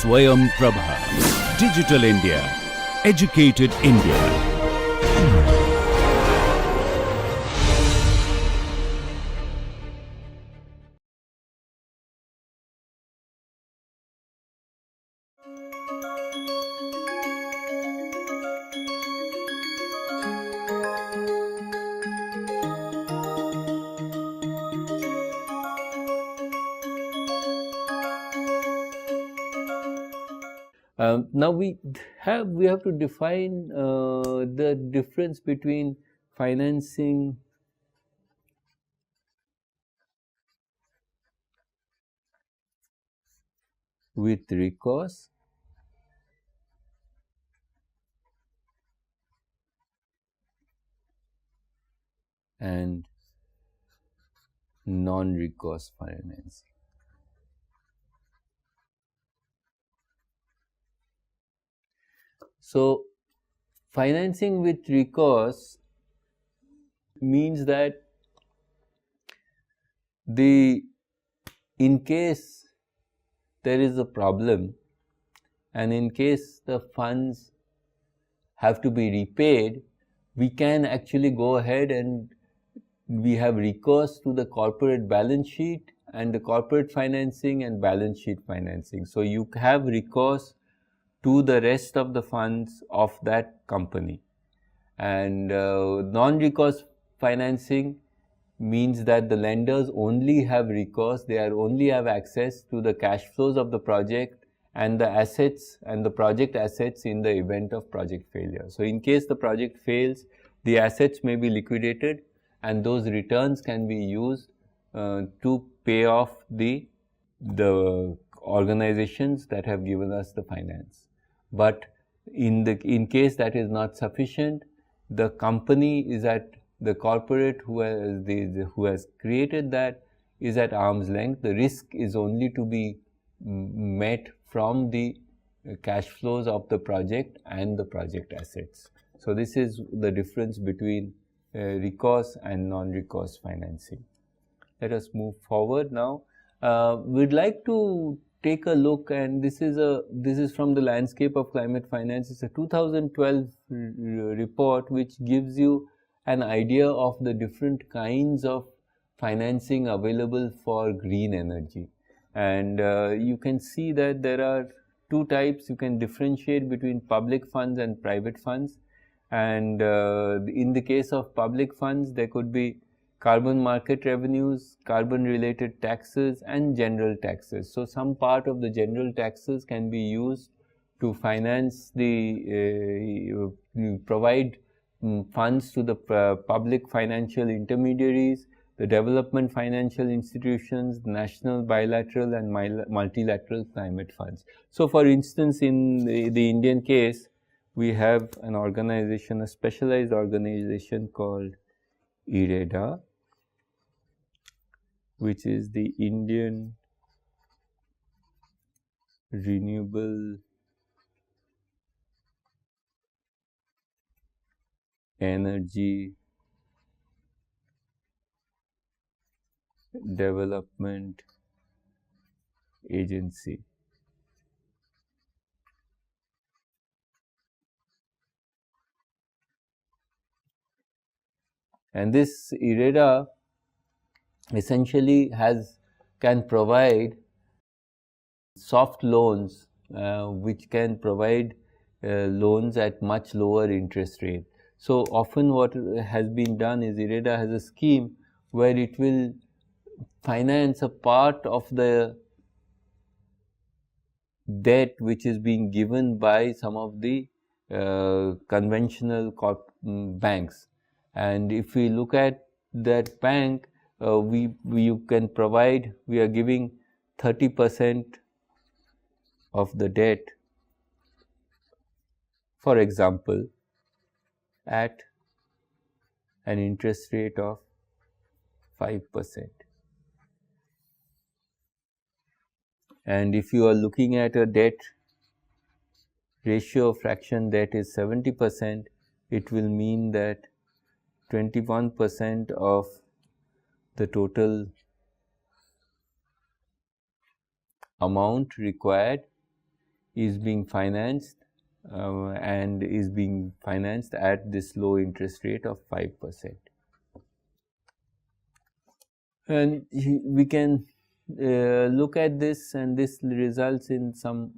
Swayam Prabha. Digital India. Educated India. Now we have to define the difference between financing with recourse and non-recourse financing. So, financing with recourse means that in case there is a problem and in case the funds have to be repaid, we can actually go ahead and we have recourse to the corporate balance sheet and the corporate financing and balance sheet financing. So, you have recourse to the rest of the funds of that company. And non-recourse financing means that the lenders only have recourse, they only have access to the cash flows of the project and the assets and the project assets in the event of project failure. So, in case the project fails, the assets may be liquidated and those returns can be used to pay off the organizations that have given us the finance. But in case that is not sufficient, the company is at the corporate who has created that is at arm's length. The risk is only to be met from the cash flows of the project and the project assets. So, this is the difference between recourse and non-recourse financing. Let us move forward now. We'd like to take a look, and this is from the Landscape of Climate Finance. It's a 2012 report which gives you an idea of the different kinds of financing available for green energy. And you can see that there are two types. You can differentiate between public funds and private funds. And in the case of public funds, there could be carbon market revenues, carbon related taxes and general taxes. So, some part of the general taxes can be used to finance provide funds to the public financial intermediaries, the development financial institutions, national bilateral and multilateral climate funds. So, for instance, in the Indian case, we have an organization, a specialized organization called IREDA, which is the Indian Renewable Energy Development Agency. And this IREDA essentially can provide soft loans which can provide loans at much lower interest rate. So, often what has been done is IREDA has a scheme where it will finance a part of the debt which is being given by some of the conventional banks. And if we look at that bank, we are giving 30% of the debt, for example, at an interest rate of 5%. And if you are looking at a debt ratio of fraction debt is 70%, it will mean that 21% of the total amount required is being financed and is being financed at this low interest rate of 5%. And we can look at this, and this results in some,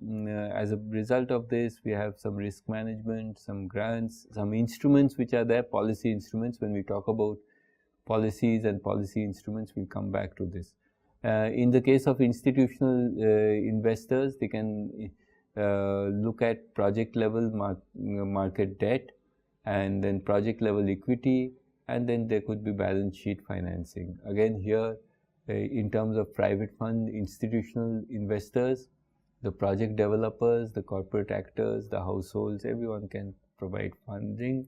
as a result of this, we have some risk management, some grants, some instruments which are there, policy instruments. When we talk about policies and policy instruments, we'll come back to this. In the case of institutional investors, they can look at project level market debt, and then project level equity, and then there could be balance sheet financing. Again here, in terms of private fund, institutional investors, the project developers, the corporate actors, the households, everyone can provide funding.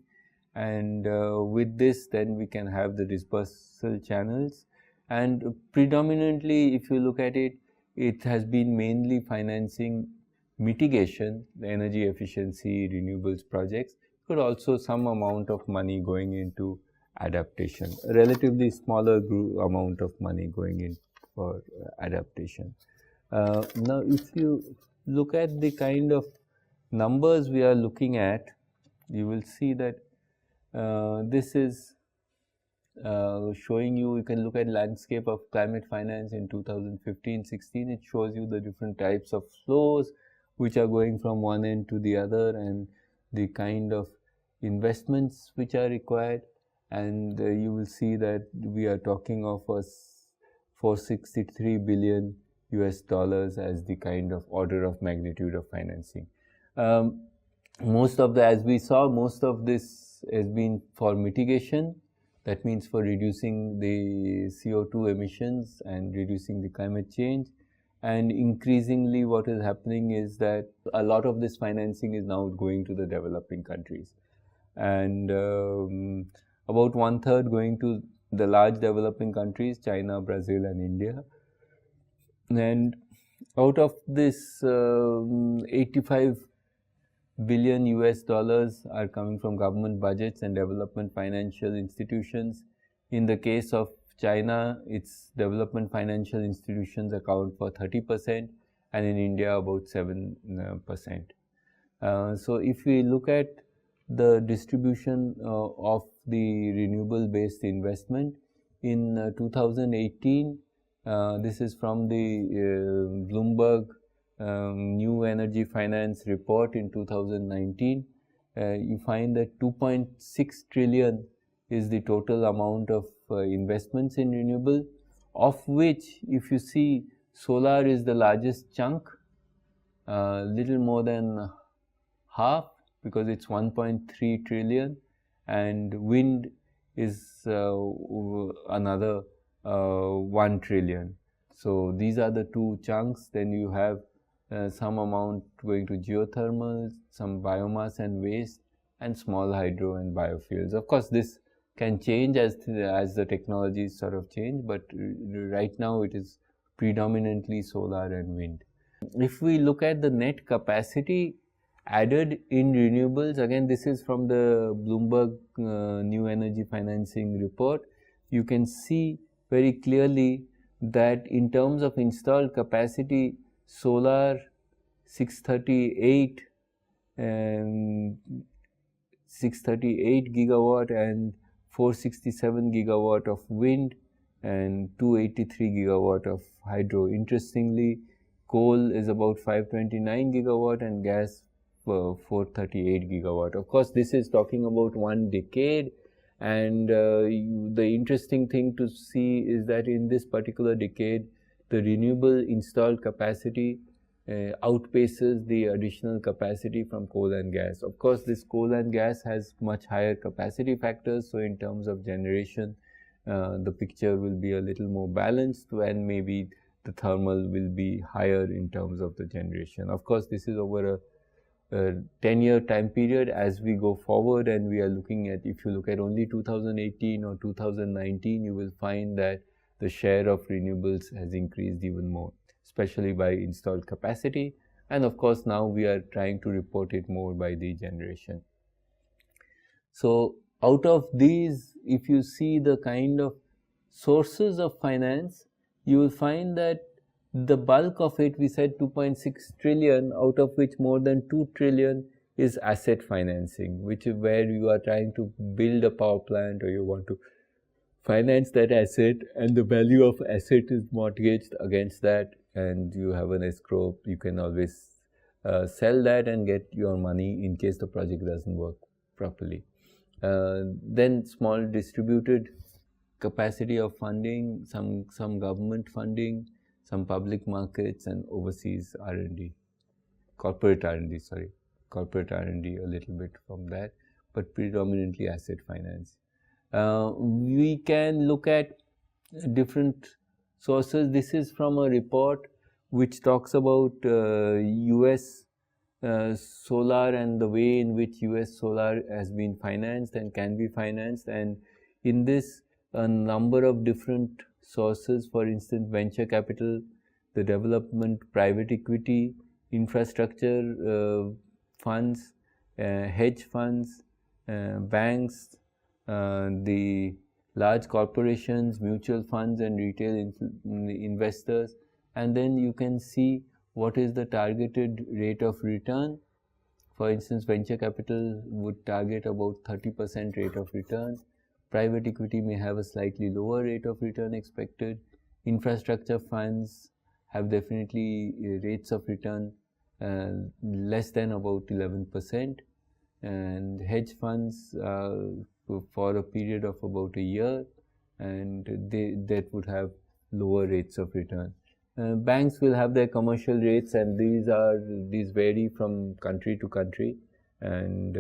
And with this, then we can have the dispersal channels. And predominantly, if you look at it, it has been mainly financing mitigation, the energy efficiency, renewables projects, but also some amount of money going into adaptation, a relatively smaller amount of money going in for adaptation. Now, if you look at the kind of numbers we are looking at, you will see that this is showing you, you can look at landscape of climate finance in 2015-16. It shows you the different types of flows which are going from one end to the other, and the kind of investments which are required. And you will see that we are talking of a 463 billion US dollars as the kind of order of magnitude of financing. Most of the, as we saw, most of this has been for mitigation. That means for reducing the CO2 emissions and reducing the climate change. And increasingly what is happening is that a lot of this financing is now going to the developing countries. And about 1/3 going to the large developing countries, China, Brazil and India. And out of this 85 billion US dollars are coming from government budgets and development financial institutions. In the case of China, its development financial institutions account for 30%, and in India about 7%. So if we look at the distribution of the renewable based investment in 2018, this is from the Bloomberg New Energy Finance report in 2019, you find that 2.6 trillion is the total amount of investments in renewable, of which, if you see, solar is the largest chunk, little more than half, because it's 1.3 trillion, and wind is another 1 trillion. So these are the two chunks. Then you have some amount going to geothermal, some biomass and waste, and small hydro and biofuels. Of course, this can change as the technologies sort of change, but right now it is predominantly solar and wind. If we look at the net capacity added in renewables, again this is from the Bloomberg New Energy Financing report, you can see very clearly that in terms of installed capacity, solar 638 gigawatt and 467 gigawatt of wind and 283 gigawatt of hydro. Interestingly, coal is about 529 gigawatt and gas 438 gigawatt. Of course, this is talking about one decade, and the interesting thing to see is that in this particular decade, the renewable installed capacity outpaces the additional capacity from coal and gas. Of course, this coal and gas has much higher capacity factors, so in terms of generation, the picture will be a little more balanced, and maybe the thermal will be higher in terms of the generation. Of course, this is over a 10-year time period. As we go forward and we are looking at, if you look at only 2018 or 2019, you will find that the share of renewables has increased even more, especially by installed capacity. And of course, now we are trying to report it more by the generation. So out of these, if you see the kind of sources of finance, you will find that the bulk of it, we said 2.6 trillion, out of which more than 2 trillion is asset financing, which is where you are trying to build a power plant or you want to finance that asset, and the value of asset is mortgaged against that, and you have an escrow. You can always sell that and get your money in case the project doesn't work properly. Then small distributed capacity of funding, some government funding, some public markets, and overseas R&D, corporate R&D, corporate R&D a little bit from that, but predominantly asset finance. We can look at different sources. This is from a report which talks about US solar and the way in which US solar has been financed and can be financed, and in this a number of different sources, for instance venture capital, the development private equity, infrastructure funds, hedge funds, banks, the large corporations, mutual funds and retail investors, and then you can see what is the targeted rate of return. For instance, venture capital would target about 30% rate of return. Private equity may have a slightly lower rate of return expected. Infrastructure funds have definitely rates of return less than about 11%, and hedge funds for a period of about a year, and that would have lower rates of return. Banks will have their commercial rates, and these vary from country to country, and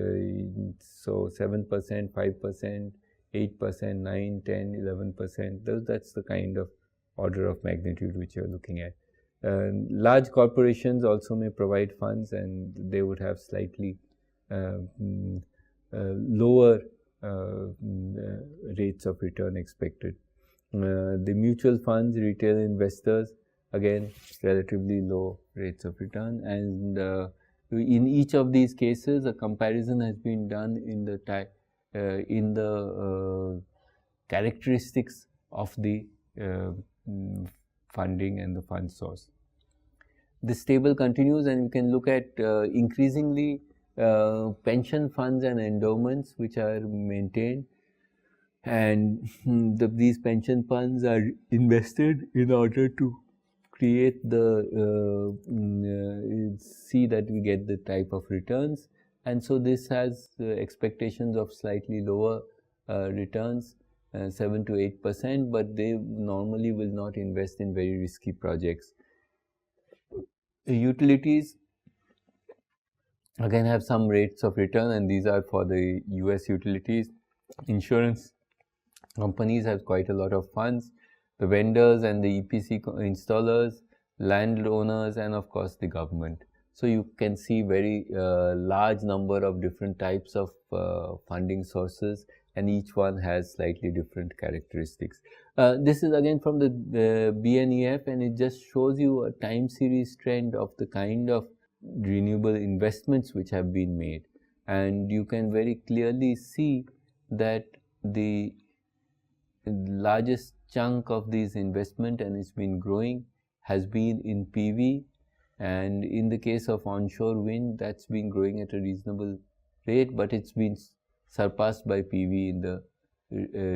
so 7%, 5%, 8%, 9, 10, 11%. That's the kind of order of magnitude which you're looking at. Large corporations also may provide funds, and they would have slightly lower rates of return expected. The mutual funds, retail investors, again relatively low rates of return, and in each of these cases a comparison has been done in the characteristics of the funding and the fund source. This table continues, and you can look at increasingly pension funds and endowments which are maintained, and these pension funds are invested in order to create see that we get the type of returns, and so this has expectations of slightly lower returns, 7 to 8%, but they normally will not invest in very risky projects. Utilities again have some rates of return, and these are for the US utilities. Insurance companies have quite a lot of funds, the vendors and the EPC installers, landowners, and of course the government. So you can see very large number of different types of funding sources, and each one has slightly different characteristics. This is again from the BNEF, and it just shows you a time series trend of the kind of renewable investments which have been made, and you can very clearly see that the largest chunk of these investment, and it's been growing, has been in PV, and in the case of onshore wind, that's been growing at a reasonable rate, but it's been surpassed by PV in the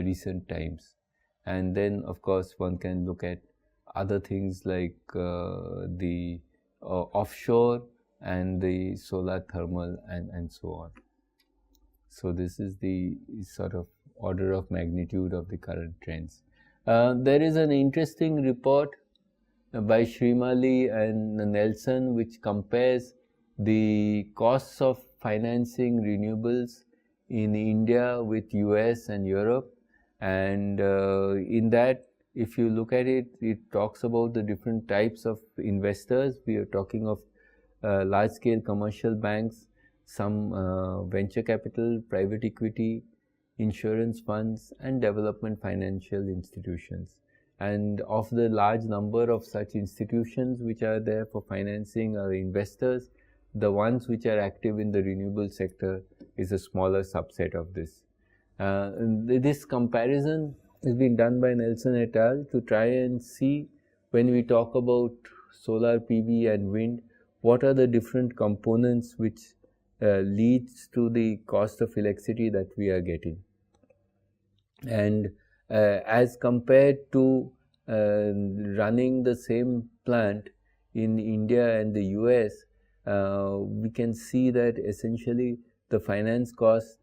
recent times. And then of course one can look at other things like the offshore and the solar thermal and so on. So this is the sort of order of magnitude of the current trends. There is an interesting report by Srimali and Nelson which compares the costs of financing renewables in India with US and Europe, and in that, if you look at it, it talks about the different types of investors. We are talking of large scale commercial banks, some venture capital, private equity, insurance funds, and development financial institutions. And of the large number of such institutions which are there for financing or investors, the ones which are active in the renewable sector is a smaller subset of this. This comparison has been done by Nelson et al. To try and see when we talk about solar PV and wind, what are the different components which leads to the cost of electricity that we are getting. And as compared to running the same plant in India and the US, we can see that essentially the finance cost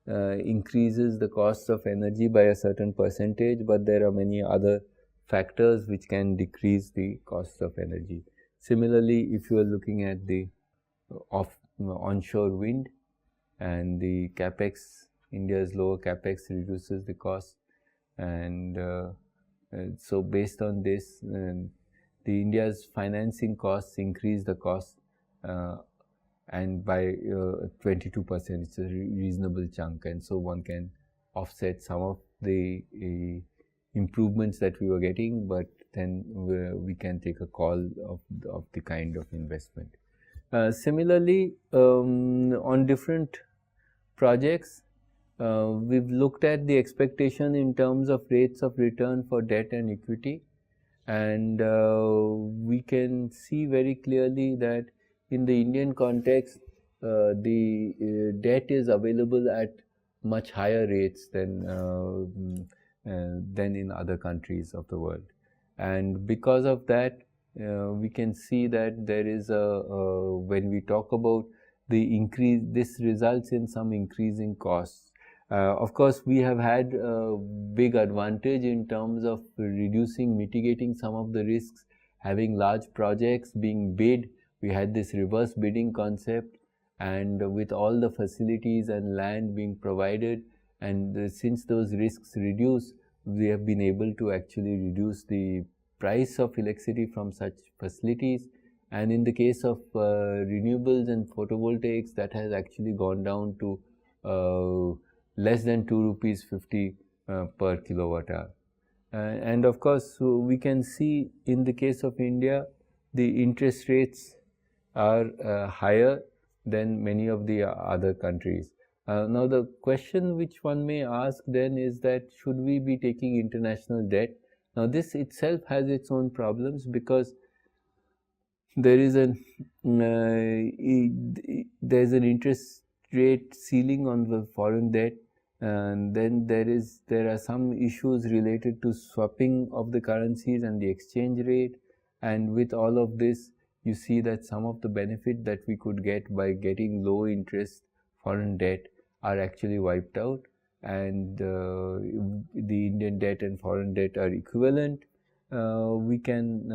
increases the cost of energy by a certain percentage, but there are many other factors which can decrease the cost of energy. Similarly, if you are looking at the onshore wind and the capex, India's lower capex reduces the cost, and so based on this, the India's financing costs increase the cost, and by 22%. It's a reasonable chunk, and so one can offset some of the improvements that we were getting, but then we can take a call of the kind of investment. Similarly, on different projects, we've looked at the expectation in terms of rates of return for debt and equity, and we can see very clearly that in the Indian context, the debt is available at much higher rates than in other countries of the world, and because of that, we can see that there is when we talk about the increase, this results in some increasing costs. Of course, we have had a big advantage in terms of mitigating some of the risks, having large projects being bid. We had this reverse bidding concept, and with all the facilities and land being provided, and since those risks reduce, we have been able to actually reduce the price of electricity from such facilities. And in the case of renewables and photovoltaics, that has actually gone down to less than 2 rupees 50 per kilowatt hour. And of course, we can see in the case of India, the interest rates are higher than many of the other countries. Now, the question which one may ask then is that should we be taking international debt? Now, this itself has its own problems, because there is there's an interest rate ceiling on the foreign debt, and then there are some issues related to swapping of the currencies and the exchange rate, and with all of this, you see that some of the benefit that we could get by getting low interest foreign debt are actually wiped out, and the Indian debt and foreign debt are equivalent. We can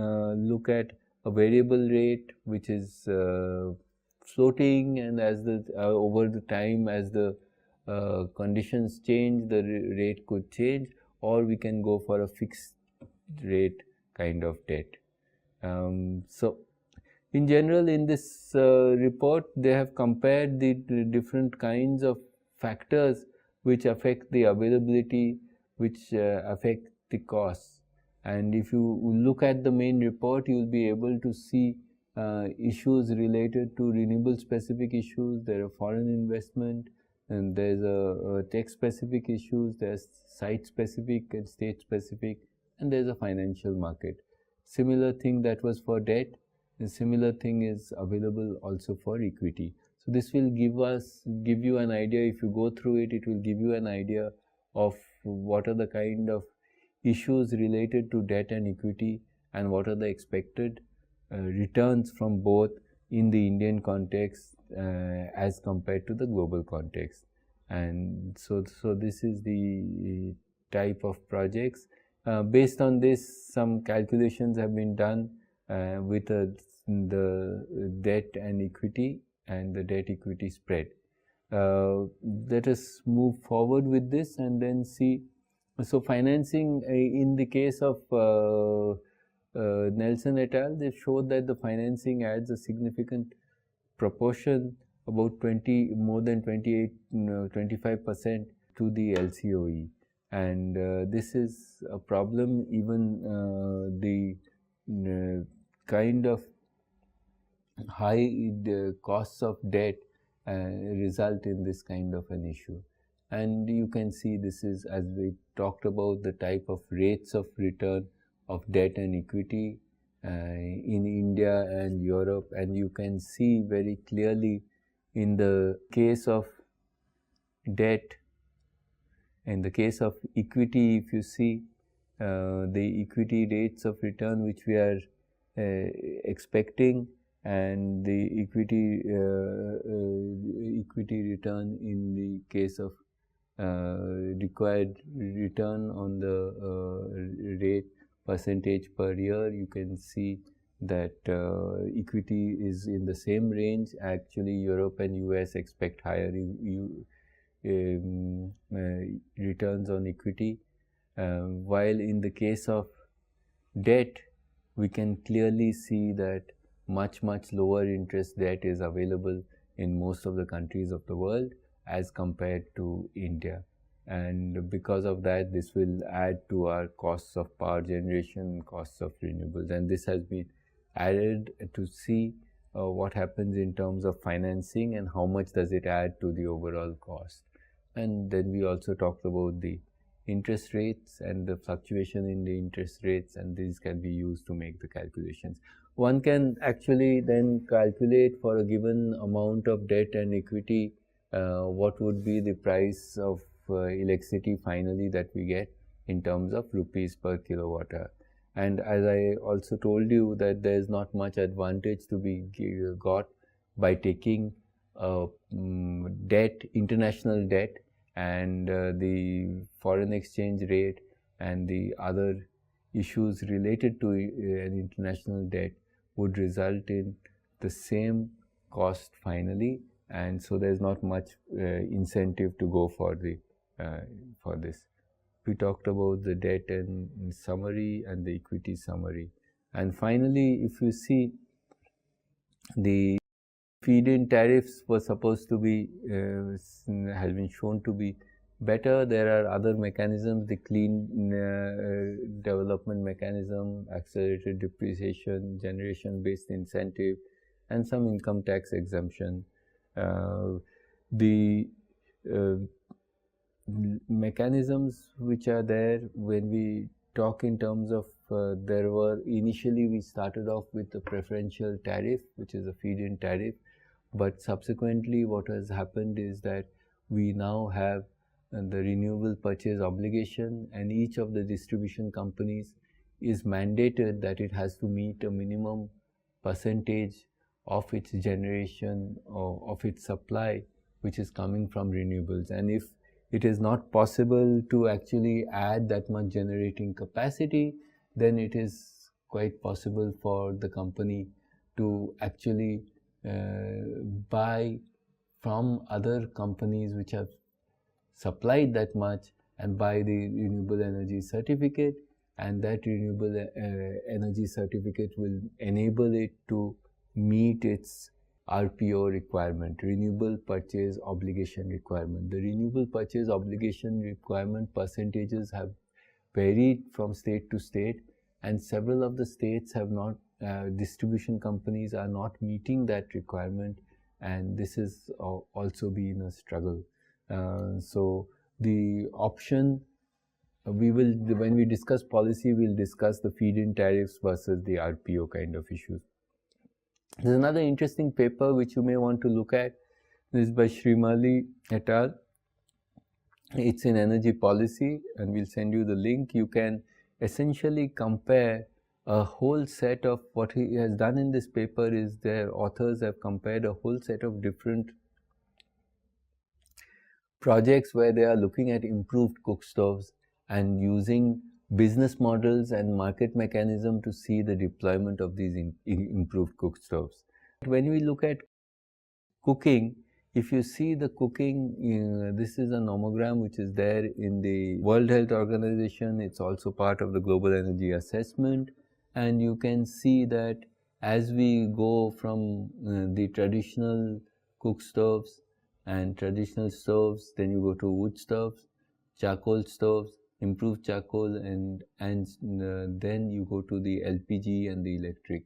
look at a variable rate which is floating, and as the over the time, as the conditions change, the rate could change, or we can go for a fixed rate kind of debt. So in general, in this report, they have compared the different kinds of factors which affect the availability, which affect the costs. And if you look at the main report, you will be able to see issues related to renewable specific issues. There are foreign investment, and there's a tech specific issues, there's site specific and state specific, and there's a financial market. Similar thing that was for debt, a similar thing is available also for equity. So this will give you an idea. If you go through it, it will give you an idea of what are the kind of issues related to debt and equity, and what are the expected returns from both in the Indian context as compared to the global context. And so this is the type of projects. Based on this, some calculations have been done with the debt and equity and the debt equity spread. Let us move forward with this and then see. So financing, in the case of Nelson et al., they showed that the financing adds a significant proportion, about more than 25% to the LCOE, and this is a problem. Even the kind of high costs of debt result in this kind of an issue. And you can see this is, as we talked about, the type of rates of return of debt and equity in India and Europe, and you can see very clearly in the case of debt, in the case of equity, if you see the equity rates of return which we are expecting, and the equity return in the case of required return on the rate percentage per year, you can see that equity is in the same range. Actually, Europe and US expect higher returns on equity, while in the case of debt, we can clearly see that much lower interest debt is available in most of the countries of the world as compared to India. And because of that, this will add to our costs of power generation, costs of renewables, and this has been added to see what happens in terms of financing and how much does it add to the overall cost. And then we also talked about the interest rates and the fluctuation in the interest rates, and these can be used to make the calculations. One can actually then calculate for a given amount of debt and equity what would be the price of electricity finally that we get in terms of rupees per kilowatt hour. And as I also told you that there is not much advantage to be got by taking debt, international debt, and the foreign exchange rate and the other issues related to an international debt would result in the same cost finally, and so there is not much incentive to go for this. We talked about the debt in summary and the equity summary, and finally, if you see, the feed-in tariffs were supposed to be has been shown to be better. There are other mechanisms, the clean development mechanism, accelerated depreciation, generation-based incentive, and some income tax exemption. The mechanisms which are there, when we talk in terms of there were initially we started off with the preferential tariff, which is a feed-in tariff, but subsequently what has happened is that we now have the renewable purchase obligation, and each of the distribution companies is mandated that it has to meet a minimum percentage of its generation or of its supply which is coming from renewables. And if it is not possible to actually add that much generating capacity, then it is quite possible for the company to actually buy from other companies which have supplied that much and buy the renewable energy certificate, and that renewable energy certificate will enable it to meet its RPO requirement, renewable purchase obligation requirement. The renewable purchase obligation requirement percentages have varied from state to state, and several of the states have not, distribution companies are not meeting that requirement, and this has also been a struggle. So the option, when we discuss policy, we'll discuss the feed-in tariffs versus the RPO kind of issues. There's another interesting paper which you may want to look at. This is by Srimali et al. It's in energy policy, and we'll send you the link. You can essentially compare a whole set of, what he has done in this paper is their authors have compared a whole set of different projects where they are looking at improved cook stoves and using business models and market mechanism to see the deployment of these improved cook stoves. When we look at cooking, if you see the cooking, this is a nomogram which is there in the World Health Organization. It's also part of the Global Energy Assessment, and you can see that as we go from the traditional cook stoves and traditional stoves, then you go to wood stoves, charcoal stoves, improved charcoal, and then you go to the LPG and the electric.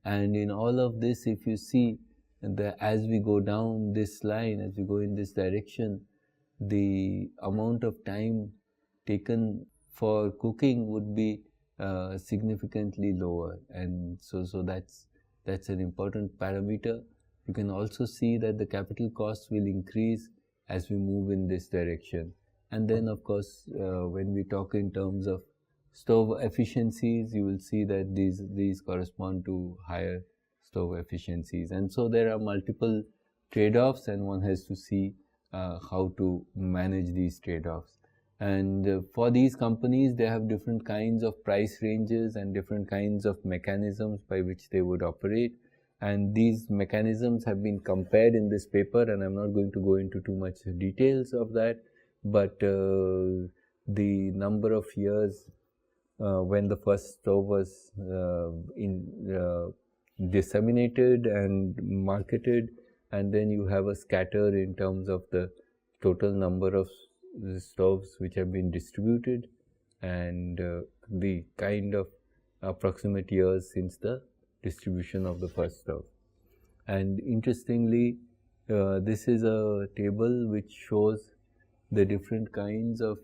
And in all of this, if you see that as we go down this line, as we go in this direction, the amount of time taken for cooking would be significantly lower, and so that's an important parameter. You can also see that the capital costs will increase as we move in this direction. And then of course when we talk in terms of stove efficiencies, you will see that these correspond to higher stove efficiencies, and so there are multiple trade-offs, and one has to see how to manage these trade-offs. And for these companies, they have different kinds of price ranges and different kinds of mechanisms by which they would operate, and these mechanisms have been compared in this paper, and I'm not going to go into too much details of that, but the number of years when the first stove was disseminated and marketed, and then you have a scatter in terms of the total number of stoves which have been distributed, and the kind of approximate years since the distribution of the first stove. And interestingly, this is a table which shows the different kinds of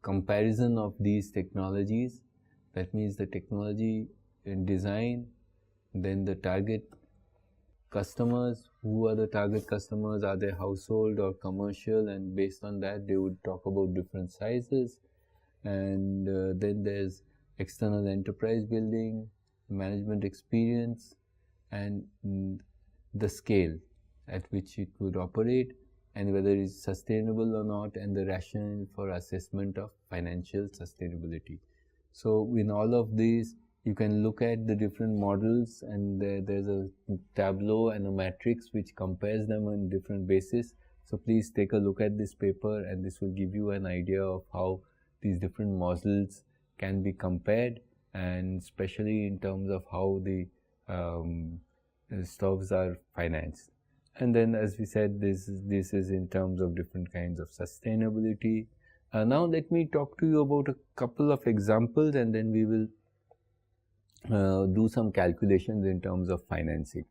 comparison of these technologies. That means the technology in design, then the target customers. Who are the target customers? Are they household or commercial? And based on that, they would talk about different sizes. And then there's external enterprise building, management experience, and the scale at which it would operate, and whether it's sustainable or not, and the rationale for assessment of financial sustainability. So in all of these, you can look at the different models, and there's a tableau and a matrix which compares them on different basis. So please take a look at this paper, and this will give you an idea of how these different models can be compared, and especially in terms of how the stoves are financed. And then, as we said, this is in terms of different kinds of sustainability. Now let me talk to you about a couple of examples, and then we will do some calculations in terms of financing.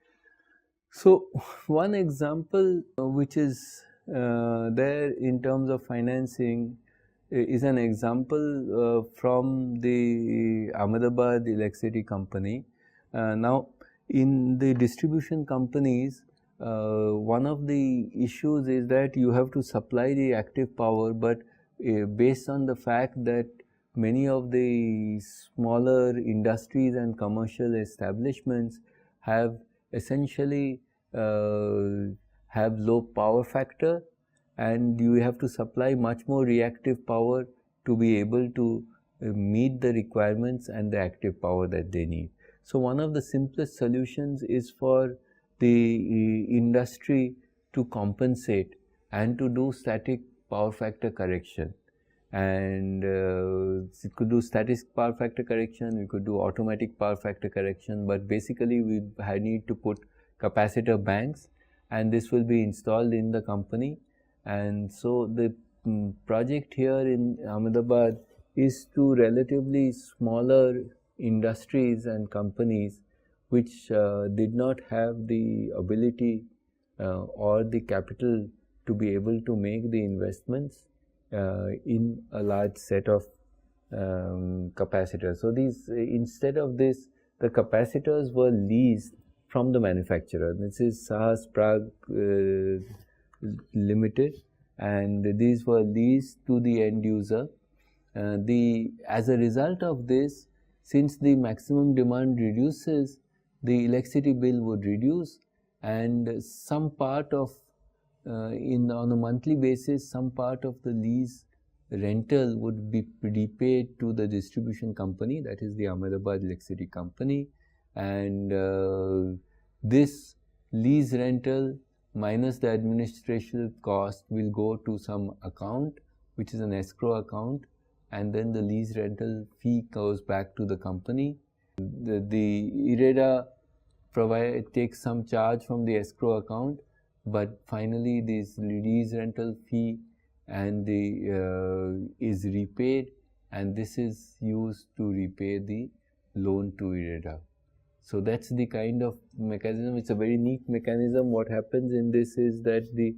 So one example which is there in terms of financing is an example from the Ahmedabad electricity company. Now in the distribution companies, one of the issues is that you have to supply the active power, but based on the fact that many of the smaller industries and commercial establishments have essentially have low power factor, and you have to supply much more reactive power to be able to meet the requirements and the active power that they need. So one of the simplest solutions is for the industry to compensate and to do static power factor correction. And it could do static power factor correction, we could do automatic power factor correction, but basically we need to put capacitor banks, and this will be installed in the company. And so the project here in Ahmedabad is to relatively smaller industries and companies which did not have the ability or the capital to be able to make the investments in a large set of capacitors. So these, instead of this, the capacitors were leased from the manufacturer. This is Sahas Prague Limited, and these were leased to the end user. As a result of this, since the maximum demand reduces, the electricity bill would reduce, and some part of on a monthly basis, some part of the lease rental would be repaid to the distribution company, that is the Ahmedabad Electricity Company, and this lease rental minus the administration cost will go to some account which is an escrow account, and then the lease rental fee goes back to the company. The IREDA takes some charge from the escrow account, but finally this lease rental fee and is repaid, and this is used to repay the loan to IREDA. So that's the kind of mechanism. It's a very neat mechanism. What happens in this is that the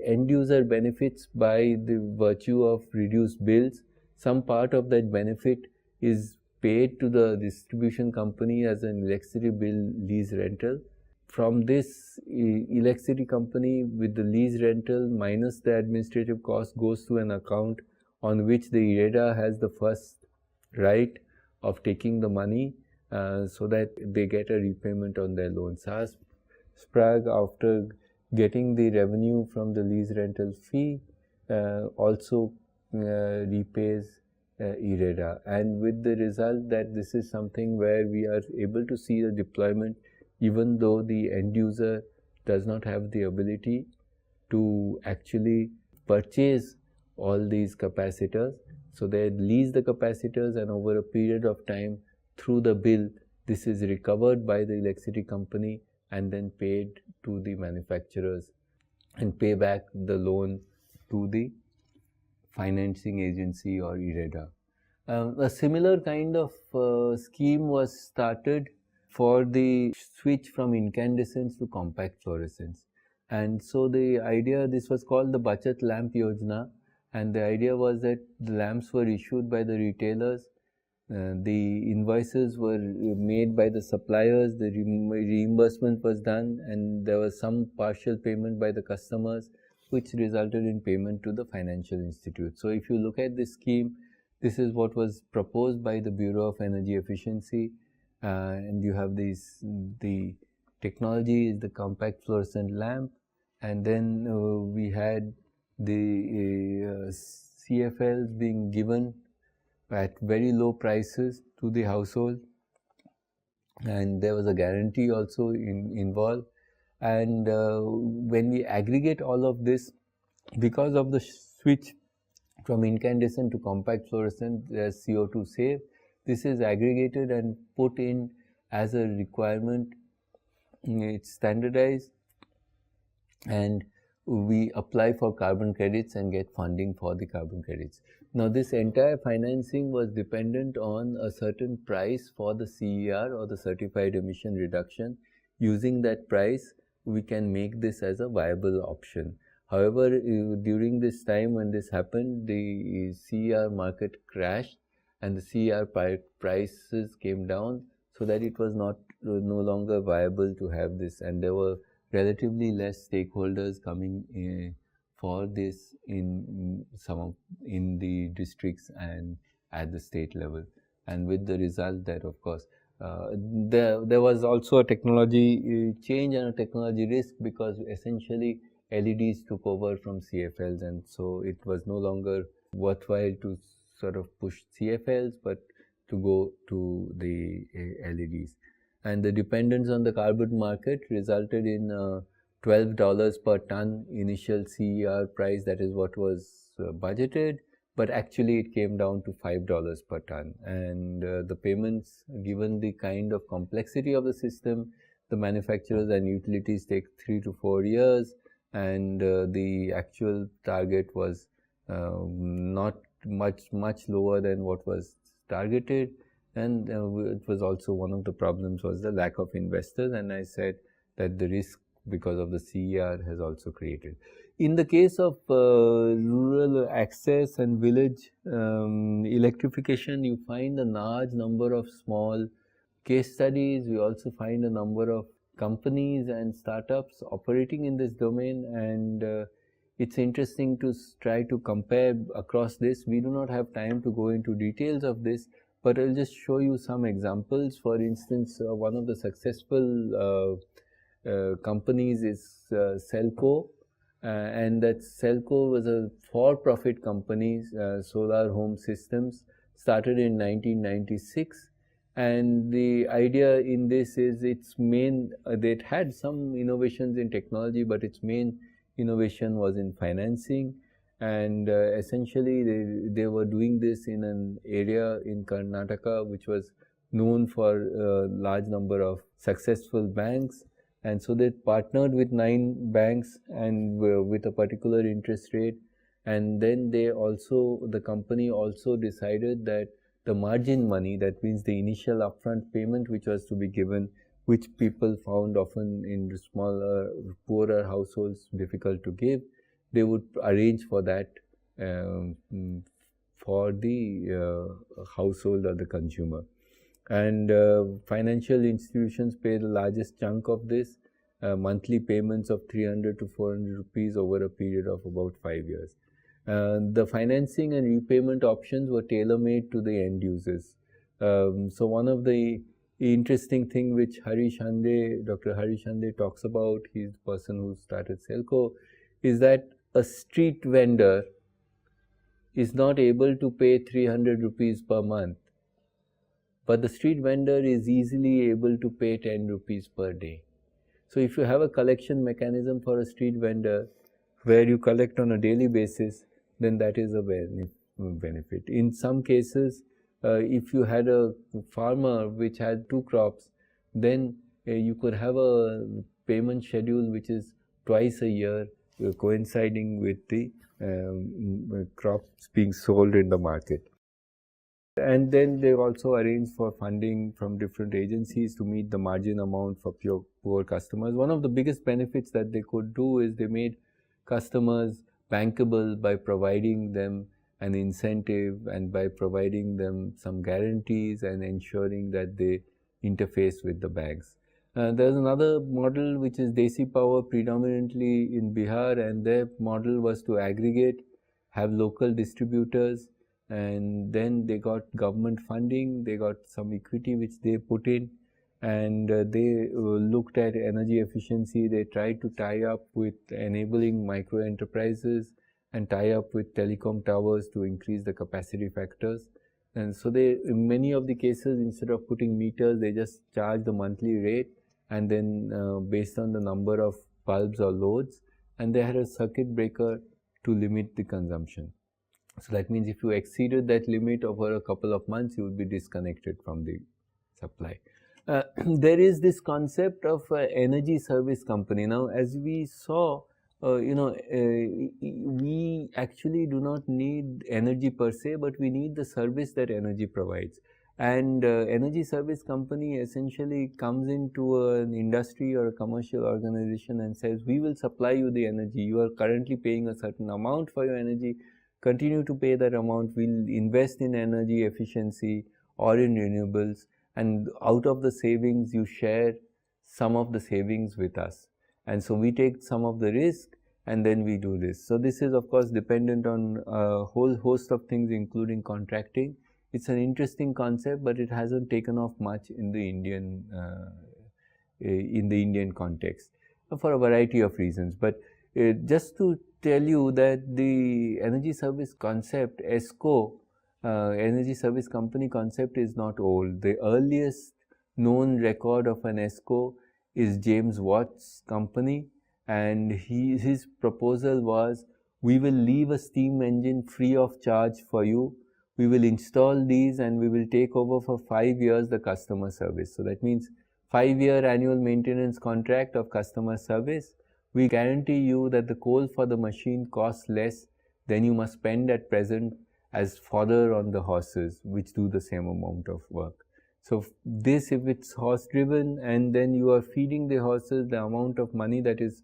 end user benefits by the virtue of reduced bills. Some part of that benefit is paid to the distribution company as an electricity bill lease rental. From this electricity company with the lease rental minus the administrative cost goes to an account on which the IREDA has the first right of taking the money so that they get a repayment on their loan. SAS Sprague, after getting the revenue from the lease rental fee, also repays IREDA, and with the result that this is something where we are able to see the deployment even though the end user does not have the ability to actually purchase all these capacitors. So they lease the capacitors, and over a period of time through the bill, this is recovered by the electricity company and then paid to the manufacturers and pay back the loan to the financing agency or IREDA. A similar kind of scheme was started for the switch from incandescence to compact fluorescence. And so the idea, this was called the Bachat Lamp Yojana, and the idea was that the lamps were issued by the retailers, the invoices were made by the suppliers, the reimbursement was done, and there was some partial payment by the customers, which resulted in payment to the financial institute. So if you look at this scheme, this is what was proposed by the Bureau of Energy Efficiency, and you have the technology is the compact fluorescent lamp, and then we had the CFLs being given at very low prices to the household, and there was a guarantee also involved. And when we aggregate all of this, because of the switch from incandescent to compact fluorescent, there's CO2 save. This is aggregated and put in as a requirement. It's standardized, and we apply for carbon credits and get funding for the carbon credits. Now, this entire financing was dependent on a certain price for the CER or the certified emission reduction. Using that price, we can make this as a viable option. However, during this time when this happened, the CER market crashed and the CER prices came down, so that it was no longer viable to have this, and there were relatively less stakeholders coming for this in the districts and at the state level, and with the result that, of course, there was also a technology change and a technology risk, because essentially LEDs took over from CFLs, and so it was no longer worthwhile to sort of push CFLs, but to go to the LEDs. And the dependence on the carbon market resulted in $12 per ton initial CER price. That is what was budgeted, but actually it came down to $5 per ton. And the payments, given the kind of complexity of the system, the manufacturers and utilities take 3 to 4 years, and the actual target was not much lower than what was targeted. And it was also one of the problems was the lack of investors, and I said that the risk because of the CER has also created. In the case of rural access and village electrification, you find a large number of small case studies. We also find a number of companies and startups operating in this domain, and it's interesting to try to compare across this. We do not have time to go into details of this, but I'll just show you some examples. For instance, one of the successful companies is Celco, and that Celco was a for-profit company, Solar Home Systems, started in 1996. And the idea in this is its main, it had some innovations in technology, but its main innovation was in financing. And essentially they were doing this in an area in Karnataka which was known for a large number of successful banks, and so they partnered with 9 banks and with a particular interest rate. And then the company also decided that the margin money, that means the initial upfront payment which was to be given, which people found often in smaller, poorer households difficult to give, they would arrange for that for the household or the consumer. And financial institutions pay the largest chunk of this, monthly payments of 300 to 400 rupees over a period of about 5 years. The financing and repayment options were tailor-made to the end users. So one of the interesting thing which Dr. Harish Hande talks about, he's the person who started Selco, is that a street vendor is not able to pay 300 rupees per month, but the street vendor is easily able to pay 10 rupees per day. So if you have a collection mechanism for a street vendor where you collect on a daily basis, then that is a benefit. In some cases, if you had a farmer which had 2 crops, then you could have a payment schedule which is twice a year, coinciding with the crops being sold in the market. And then they also arrange for funding from different agencies to meet the margin amount for poor customers. One of the biggest benefits that they could do is they made customers bankable by providing them an incentive and by providing them some guarantees and ensuring that they interface with the banks. There's another model which is Desi Power, predominantly in Bihar, and their model was to aggregate, have local distributors, and then they got government funding, they got some equity which they put in, and they looked at energy efficiency. They tried to tie up with enabling micro enterprises and tie up with telecom towers to increase the capacity factors. And so they, in many of the cases, instead of putting meters, they just charge the monthly rate, and then based on the number of bulbs or loads, and they had a circuit breaker to limit the consumption. So that means if you exceeded that limit over a couple of months, you would be disconnected from the supply. There is this concept of energy service company. Now, as we saw, we actually do not need energy per se, but we need the service that energy provides. And energy service company essentially comes into an industry or a commercial organization and says, we will supply you the energy. You are currently paying a certain amount for your energy. Continue to pay that amount. We'll invest in energy efficiency or in renewables, and out of the savings you share some of the savings with us, and so we take some of the risk and then we do this. So this is of course dependent on a whole host of things, including contracting. It's an interesting concept, but it hasn't taken off much in the Indian context for a variety of reasons. But just to tell you that the energy service concept, ESCO, energy service company concept, is not old. The earliest known record of an ESCO is James Watt's company, and his proposal was, we will leave a steam engine free of charge for you. We will install these and we will take over for 5 years the customer service. So that means 5-year annual maintenance contract of customer service. We guarantee you that the coal for the machine costs less than you must spend at present as fodder on the horses, which do the same amount of work. So this, if it's horse driven and then you are feeding the horses, the amount of money that is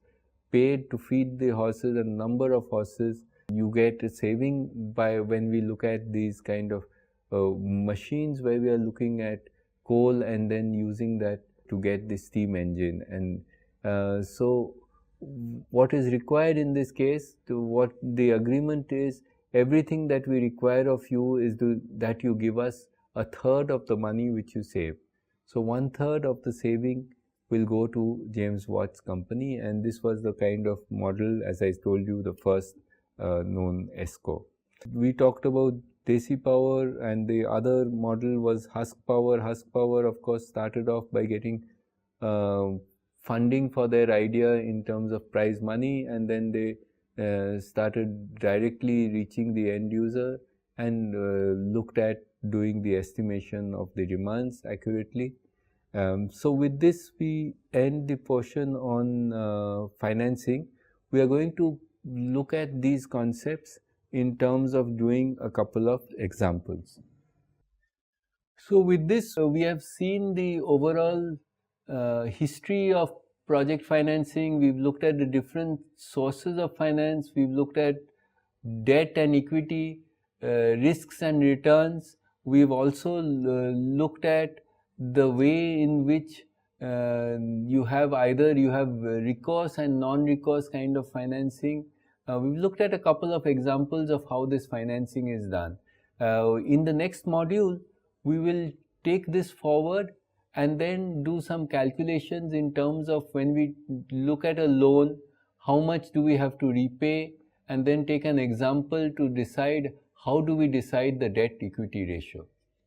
paid to feed the horses and number of horses, you get a saving by when we look at these kind of machines where we are looking at coal and then using that to get the steam engine. And so what is required in this case, what the agreement is, everything that we require of you is that you give us a third of the money which you save. So 1/3 of the saving will go to James Watt's company, and this was the kind of model, as I told you, the first known ESCO. We talked about Desi Power, and the other model was Husk Power. Husk Power, of course, started off by getting funding for their idea in terms of prize money, and then they started directly reaching the end user and looked at doing the estimation of the demands accurately. So with this, we end the portion on financing. We are going to look at these concepts in terms of doing a couple of examples. So with this, we have seen the overall history of project financing. We've looked at the different sources of finance. We've looked at debt and equity. risks and returns. We've also looked at the way in which you have recourse and non-recourse kind of financing. We've looked at a couple of examples of how this financing is done. In the next module, we will take this forward and then do some calculations in terms of when we look at a loan, how much do we have to repay, and then take an example to decide how do we decide the debt equity ratio.